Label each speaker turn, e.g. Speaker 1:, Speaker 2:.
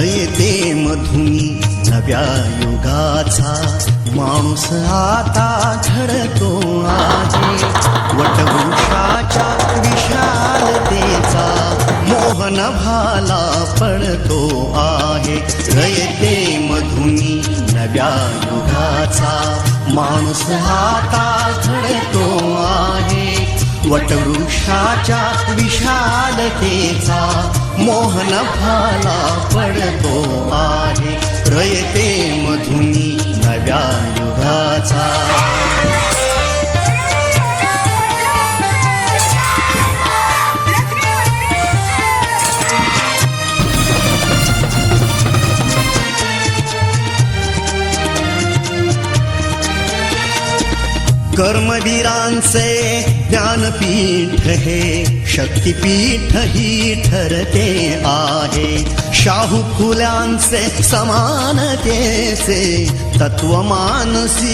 Speaker 1: रयते मधुनी नव्या युगाचा माणूस आता घडतो आहे. वटवृक्षाच्या विशालतेचा मोहन भाला पडतो आहे. रयते मधुनी नव्या युगाचा माणूस आता घडतो आहे. वटवृक्षाच्या विशालतेचा मोहन भाला पडतो आहे. रयते मधुनी नव्या युगाचा. कर्मवीरांचे ज्ञानपीठ हे शक्तिपीठ ही ठरते आहे. शाहू फुल्यांचे समानतेचे तत्व मानसी